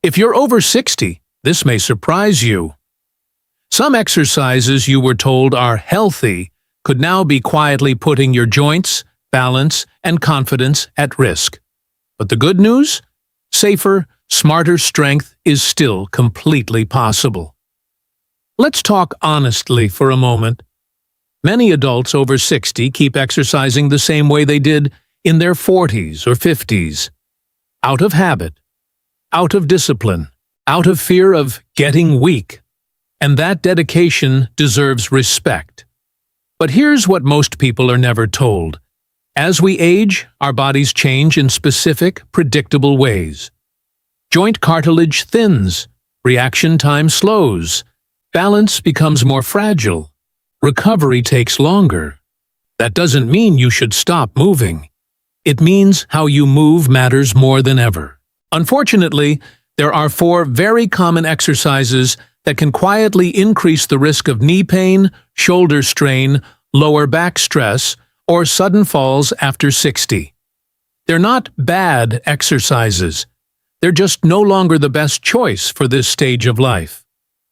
If you're over 60, this may surprise you. Some exercises you were told are healthy could now be quietly putting your joints, balance, and confidence at risk. But the good news? Safer, smarter strength is still completely possible. Let's talk honestly for a moment. Many adults over 60 keep exercising the same way they did in their 40s or 50s. Out of habit, out of discipline, out of fear of getting weak. And that dedication deserves respect. But here's what most people are never told. As we age, our bodies change in specific, predictable ways. Joint cartilage thins, reaction time slows, balance becomes more fragile, recovery takes longer. That doesn't mean you should stop moving. It means how you move matters more than ever. Unfortunately, there are 4 very common exercises that can quietly increase the risk of knee pain, shoulder strain, lower back stress, or sudden falls after 60. They're not bad exercises. They're just no longer the best choice for this stage of life.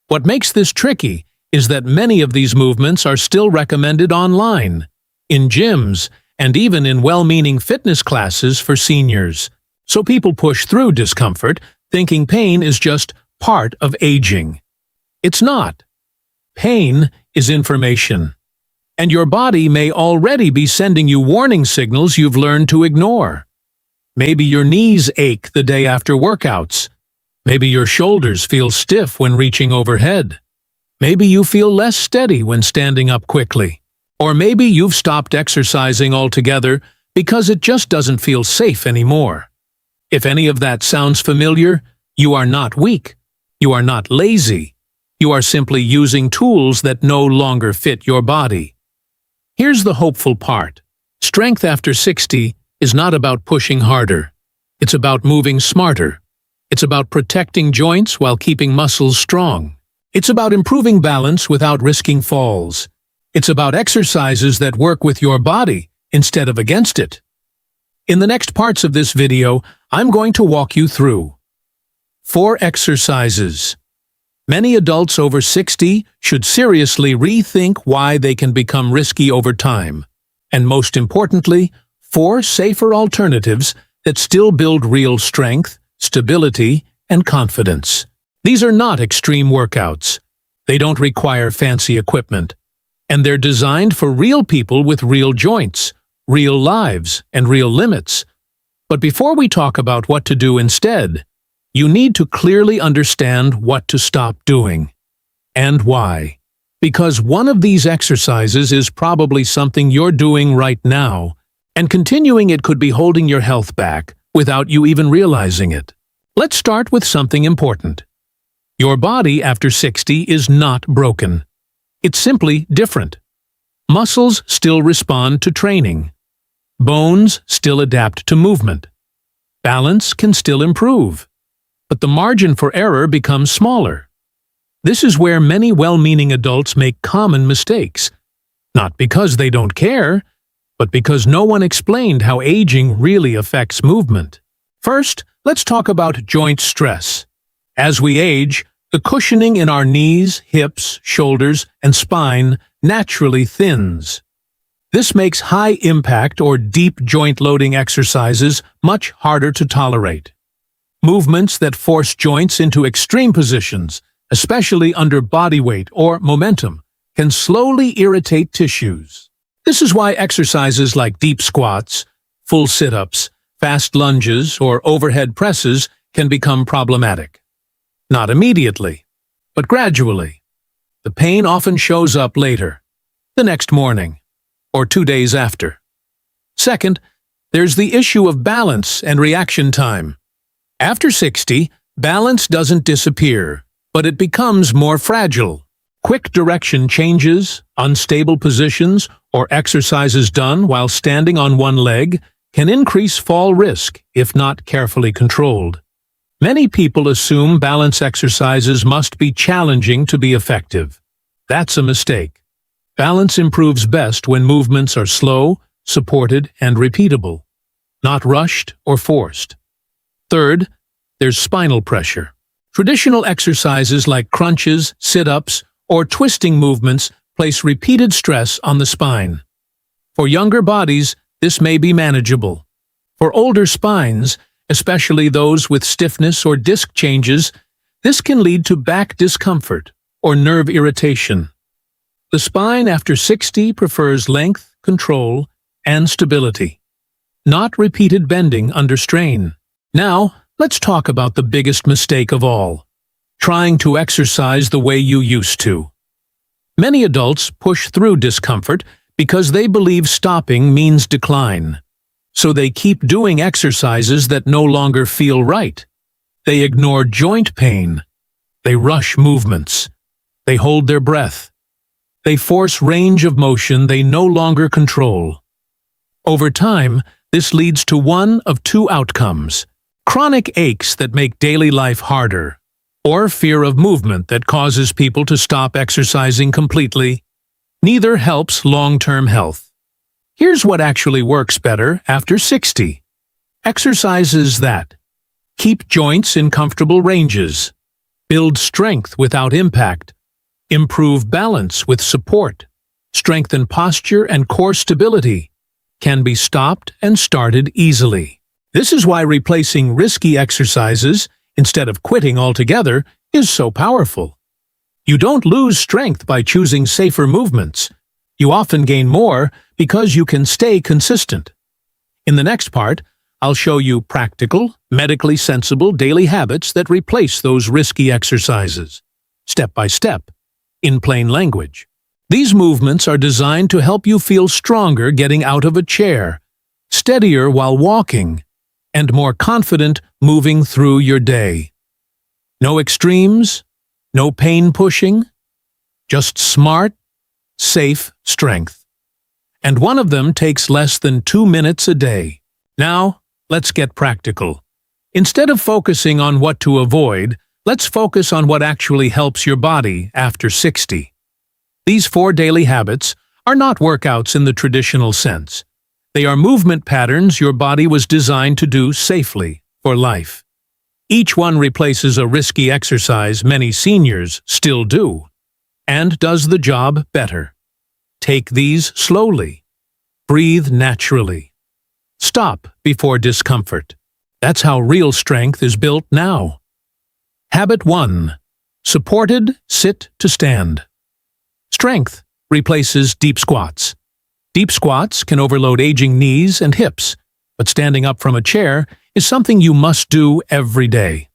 What makes this tricky is that many of these movements are still recommended online, in gyms, and even in well-meaning fitness classes for seniors. So people push through discomfort, thinking pain is just part of aging. It's not. Pain is information. And your body may already be sending you warning signals you've learned to ignore. Maybe your knees ache the day after workouts. Maybe your shoulders feel stiff when reaching overhead. Maybe you feel less steady when standing up quickly. Or maybe you've stopped exercising altogether because it just doesn't feel safe anymore. If any of that sounds familiar, you are not weak. You are not lazy. You are simply using tools that no longer fit your body. Here's the hopeful part. Strength after 60 is not about pushing harder. It's about moving smarter. It's about protecting joints while keeping muscles strong. It's about improving balance without risking falls. It's about exercises that work with your body instead of against it. In the next parts of this video, I'm going to walk you through 4 exercises. Many adults over 60 should seriously rethink why they can become risky over time. And most importantly, 4 safer alternatives that still build real strength, stability, and confidence. These are not extreme workouts. They don't require fancy equipment. And they're designed for real people with real joints, real lives, and real limits. But before we talk about what to do instead, you need to clearly understand what to stop doing. And why. Because one of these exercises is probably something you're doing right now, and continuing it could be holding your health back without you even realizing it. Let's start with something important. Your body after 60 is not broken. It's simply different. Muscles still respond to training. Bones still adapt to movement. Balance can still improve. But the margin for error becomes smaller. This is where many well-meaning adults make common mistakes. Not because they don't care, but because no one explained how aging really affects movement. First, let's talk about joint stress. As we age, the cushioning in our knees, hips, shoulders, and spine naturally thins. This makes high-impact or deep joint-loading exercises much harder to tolerate. Movements that force joints into extreme positions, especially under body weight or momentum, can slowly irritate tissues. This is why exercises like deep squats, full sit-ups, fast lunges, or overhead presses can become problematic. Not immediately, but gradually. The pain often shows up later, the next morning, or 2 days after. Second, there's the issue of balance and reaction time. After 60, balance doesn't disappear, but it becomes more fragile. Quick direction changes, unstable positions, or exercises done while standing on one leg can increase fall risk if not carefully controlled. Many people assume balance exercises must be challenging to be effective. That's a mistake. Balance improves best when movements are slow, supported, and repeatable, not rushed or forced. Third, there's spinal pressure. Traditional exercises like crunches, sit-ups, or twisting movements place repeated stress on the spine. For younger bodies, this may be manageable. For older spines, especially those with stiffness or disc changes, this can lead to back discomfort or nerve irritation. The spine after 60 prefers length, control, and stability, not repeated bending under strain. Now, let's talk about the biggest mistake of all: trying to exercise the way you used to. Many adults push through discomfort because they believe stopping means decline. So they keep doing exercises that no longer feel right. They ignore joint pain. They rush movements. They hold their breath. They force range of motion they no longer control. Over time, this leads to one of two outcomes: chronic aches that make daily life harder, or fear of movement that causes people to stop exercising completely. Neither helps long-term health. Here's what actually works better after 60. Exercises that keep joints in comfortable ranges, build strength without impact, improve balance with support, strengthen posture and core stability, can be stopped and started easily. This is why replacing risky exercises, instead of quitting altogether, is so powerful. You don't lose strength by choosing safer movements. You often gain more because you can stay consistent. In the next part, I'll show you practical, medically sensible daily habits that replace those risky exercises, step by step, in plain language. These movements are designed to help you feel stronger getting out of a chair, steadier while walking, and more confident moving through your day. No extremes, no pain pushing, just smart, safe strength. And one of them takes less than 2 minutes a day. Now, let's get practical. Instead of focusing on what to avoid, let's focus on what actually helps your body after 60. These 4 daily habits are not workouts in the traditional sense. They are movement patterns your body was designed to do safely for life. Each one replaces a risky exercise many seniors still do, and does the job better. Take these slowly. Breathe naturally. Stop before discomfort. That's how real strength is built now. Habit 1. Supported sit to stand. Strength replaces deep squats. Deep squats can overload aging knees and hips, but standing up from a chair is something you must do every day.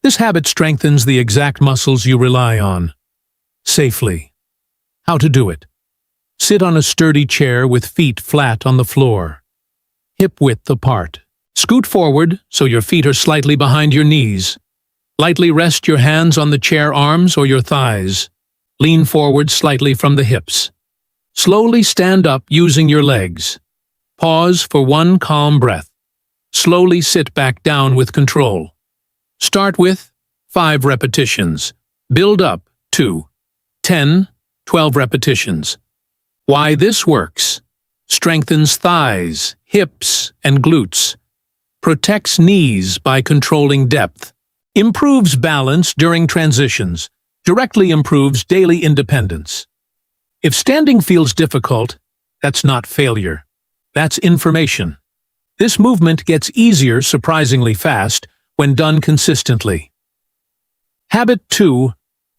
This habit strengthens the exact muscles you rely on. Safely. How to do it? Sit on a sturdy chair with feet flat on the floor, hip width apart. Scoot forward so your feet are slightly behind your knees. Lightly rest your hands on the chair arms or your thighs. Lean forward slightly from the hips. Slowly stand up using your legs. Pause for one calm breath. Slowly sit back down with control. Start with 5 repetitions. Build up to 10, 12 repetitions. Why this works: strengthens thighs, hips, and glutes. Protects knees by controlling depth. Improves balance during transitions. Directly improves daily independence. If standing feels difficult, that's not failure. That's information. This movement gets easier surprisingly fast when done consistently. Habit 2.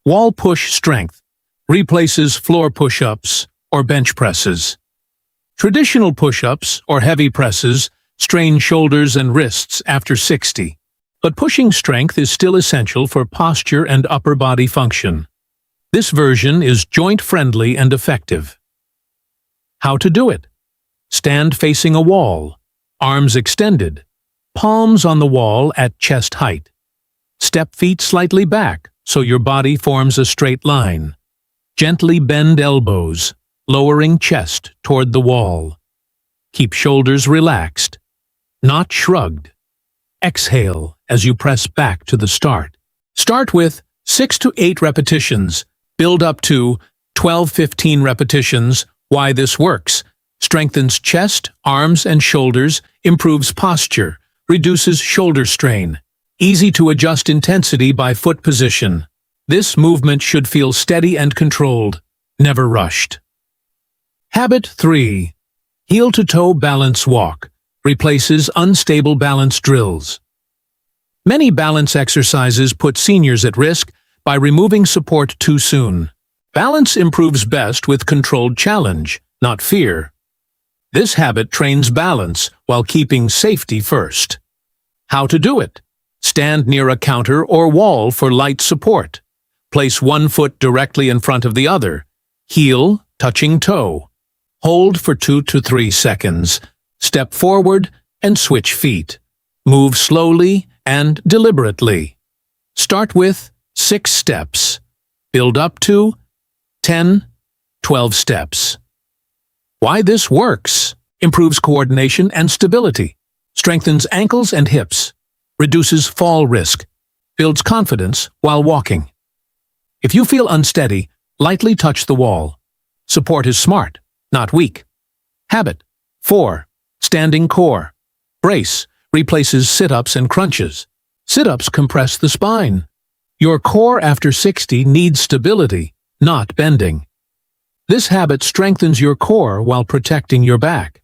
Wall push strength. Replaces floor push-ups or bench presses. Traditional push-ups or heavy presses strain shoulders and wrists after 60, but pushing strength is still essential for posture and upper body function. This version is joint-friendly and effective. How to do it? Stand facing a wall, arms extended, palms on the wall at chest height. Step feet slightly back so your body forms a straight line. Gently bend elbows, lowering chest toward the wall. Keep shoulders relaxed, not shrugged. Exhale as you press back to the start. Start with 6 to 8 repetitions. Build up to 12-15 repetitions. Why this works: strengthens chest, arms, and shoulders, improves posture, reduces shoulder strain, Easy to adjust intensity by foot position. This movement should feel steady and controlled, never rushed. Habit 3. Heel-to-toe balance walk. Replaces unstable balance drills. Many balance exercises put seniors at risk by removing support too soon. Balance improves best with controlled challenge, not fear. This habit trains balance while keeping safety first. How to do it? Stand near a counter or wall for light support. Place one foot directly in front of the other. Heel touching toe. Hold for 2 to 3 seconds. Step forward and switch feet. Move slowly and deliberately. Start with 6 steps. Build up to 10, 12 steps. Why this works? Improves coordination and stability. Strengthens ankles and hips. Reduces fall risk. Builds confidence while walking. If you feel unsteady, lightly touch the wall. Support is smart, not weak. Habit 4. Standing core. Brace replaces sit-ups and crunches. Sit-ups compress the spine. Your core after 60 needs stability, not bending. This habit strengthens your core while protecting your back.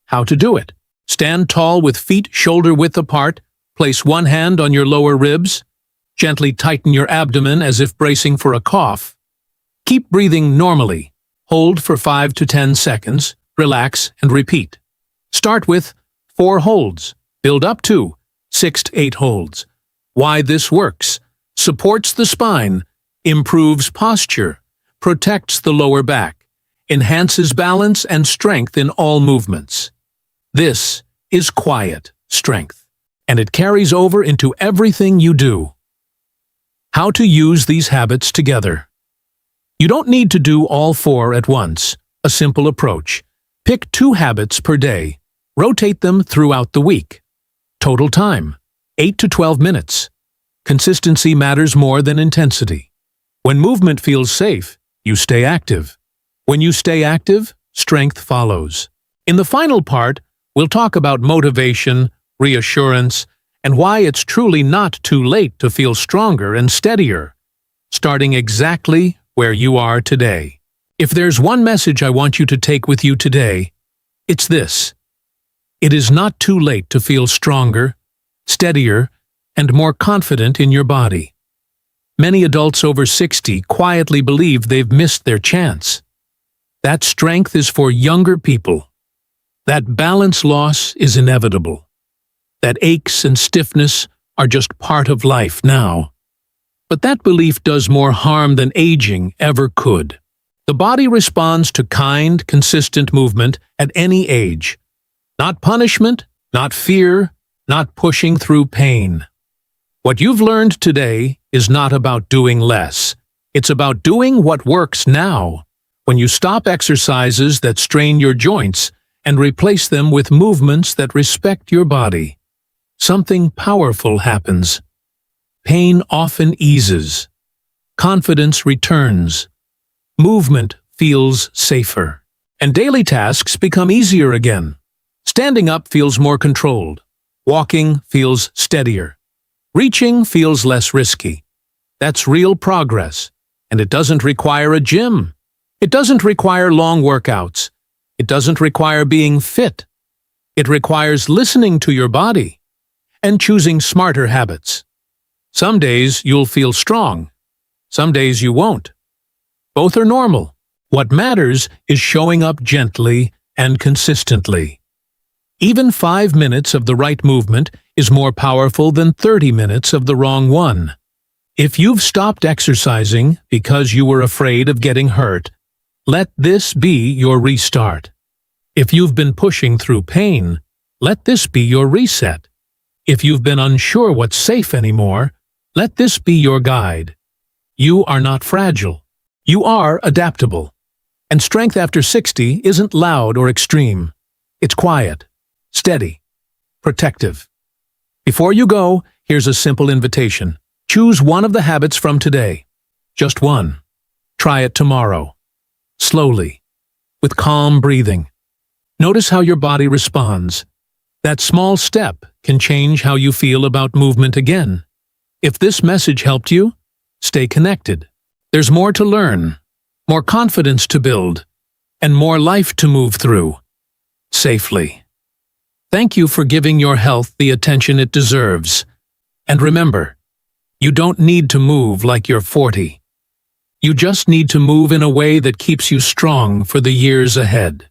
How to do it? Stand tall with feet shoulder-width apart. Place one hand on your lower ribs. Gently tighten your abdomen as if bracing for a cough. Keep breathing normally. Hold for 5 to 10 seconds. Relax and repeat. Start with 4 holds. Build up to 6 to 8 holds. Why this works? Supports the spine, improves posture, protects the lower back, enhances balance and strength in all movements. This is quiet strength, and it carries over into everything you do. How to use these habits together. You don't need to do all 4 at once. A simple approach. Pick 2 habits per day. Rotate them throughout the week. Total time, 8 to 12 minutes. Consistency matters more than intensity. When movement feels safe, you stay active. When you stay active, strength follows. In the final part, we'll talk about motivation, reassurance, and why it's truly not too late to feel stronger and steadier, starting exactly where you are today. If there's one message I want you to take with you today, it's this. It is not too late to feel stronger, steadier, and more confident in your body. Many adults over 60 quietly believe they've missed their chance. That strength is for younger people. That balance loss is inevitable. That aches and stiffness are just part of life now. But that belief does more harm than aging ever could. The body responds to kind, consistent movement at any age. Not punishment, not fear, not pushing through pain. What you've learned today is not about doing less. It's about doing what works now. When you stop exercises that strain your joints and replace them with movements that respect your body, something powerful happens. Pain often eases. Confidence returns. Movement feels safer. And daily tasks become easier again. Standing up feels more controlled. Walking feels steadier. Reaching feels less risky. That's real progress. And it doesn't require a gym. It doesn't require long workouts. It doesn't require being fit. It requires listening to your body and choosing smarter habits. Some days you'll feel strong. Some days you won't. Both are normal. What matters is showing up gently and consistently. Even 5 minutes of the right movement is more powerful than 30 minutes of the wrong one. If you've stopped exercising because you were afraid of getting hurt, let this be your restart. If you've been pushing through pain, let this be your reset. If you've been unsure what's safe anymore, let this be your guide. You are not fragile. You are adaptable. And strength after 60 isn't loud or extreme. It's quiet, steady, protective. Before you go, here's a simple invitation. Choose one of the habits from today. Just one. Try it tomorrow. Slowly, with calm breathing. Notice how your body responds. That small step can change how you feel about movement again. If this message helped you, stay connected. There's more to learn, more confidence to build, and more life to move through safely. Thank you for giving your health the attention it deserves. And remember, you don't need to move like you're 40. You just need to move in a way that keeps you strong for the years ahead.